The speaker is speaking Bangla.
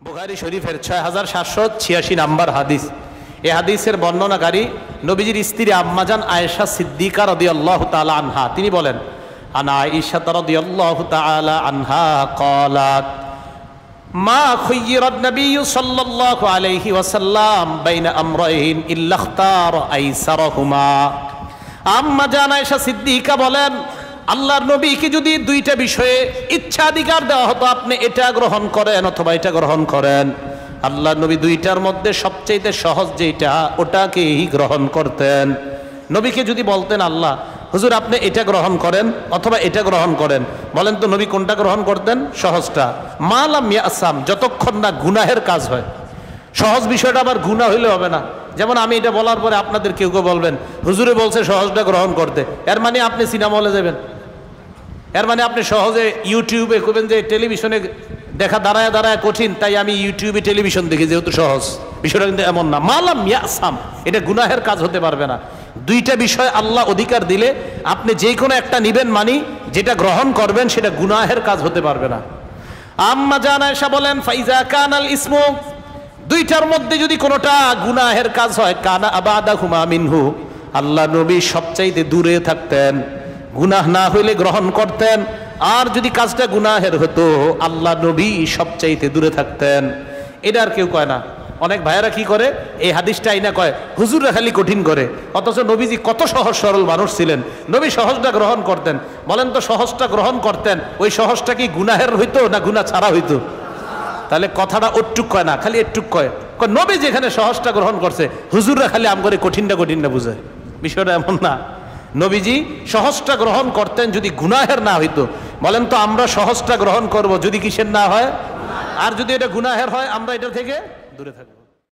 বুখারী শরীফের 6786 নাম্বার হাদিস। এই হাদিসের বর্ণনাকারী নবীজির স্ত্রী আম্মাজান আয়েশা সিদ্দিকা রাদিয়াল্লাহু তাআলা আনহা। তিনি বলেন, আনা আয়েশা রাদিয়াল্লাহু তাআলা আনহা ক্বালাত মা খুয়্য়িরান নবী সাল্লাল্লাহু আলাইহি ওয়াসাল্লাম বাইনা আমরাইন ইল্লা ইখতারা আইসারাহুমা। আম্মাজান আয়েশা সিদ্দিকা বলেন, আল্লাহর নবীকে যদি দুইটা বিষয়ে ইচ্ছাধিকার দেওয়া হতো, আপনি এটা গ্রহণ করেন অথবা এটা গ্রহণ করেন, আল্লাহর নবী দুইটার মধ্যে সবচেয়ে সহজ যেটা ওটাকেই গ্রহণ করতেন। নবীকে যদি বলতেন, আল্লাহ হুজুর আপনি এটা গ্রহণ করেন অথবা এটা গ্রহণ করেন, বলেন তো নবী কোনটা গ্রহণ করতেন? সহজটা। মালাম ইয়াসাম, যতক্ষণ না গুনাহের কাজ হয়। সহজ বিষয়টা আবার গুনাহ হইলে হবে না। যেমন আমি এটা বলার পরে আপনাদের কেউ কেউ বলবেন, হুজুরে বলছে সহজটা গ্রহণ করতে, এর মানে আপনি সিনেমা হলে যাবেন, এর মানে আপনি সহজে ইউটিউবে করবেন যে টেলিভিশনে দেখা দাঁড়ায় দাঁড়ায় কঠিন, তাই আমি ইউটিউবে টেলিভিশন দেখি যেহেতু সহজ। বিষয়টা কিন্তু এমন না। মালাম ইয়াসাম, এটা গুনাহের কাজ হতে পারবে না। দুইটা বিষয় আল্লাহ অধিকার দিলে আপনি যে কোনো একটা নিবেন, মানি যেটা গ্রহণ করবেন সেটা গুনাহের কাজ হতে পারবে না। আম্মা জান আয়েশা বলেন, ফাইজা কানাল ইসমু, দুইটার মধ্যে যদি কোনোটা গুনাহের কাজ হয়, কানা আবাদাহুমা মিনহু, আল্লাহ নবী সবচাইতে দূরে থাকতেন, গুনাহ না হইলে গ্রহণ করতেন। আর যদি কাজটা গুনাহের হতো, আল্লাহ নবী সবচাইতে দূরে থাকতেন। এটা আর কেউ কয় না। অনেক ভাইয়েরা কি করে, এই হাদিসটা আইনা কয় হুজুররা খালি কঠিন করে, অথচ নবীজি কত সহজ সরল মানুষ ছিলেন, নবী সহজটা গ্রহণ করতেন। বলেন তো সহজটা গ্রহণ করতেন, ওই সহজটা কি গুনাহের হইতো না গুনাহ ছাড়া হইতো? তাহলে কথাটা ওটুক কয় না, খালি একটুক কয়। নবী যেখানে সহজটা গ্রহণ করছে, হুজুররা খালি আম করে কঠিনটা বুঝে। বিষয়টা এমন না। নবীজি সহজটা গ্রহণ করতেন যদি গুনাহের না হইতো। বলেন তো আমরা সহজটা গ্রহণ করব যদি কিসের না হয়? আর যদি এটা গুনাহের হয়, আমরা এটা থেকে দূরে থাকবো।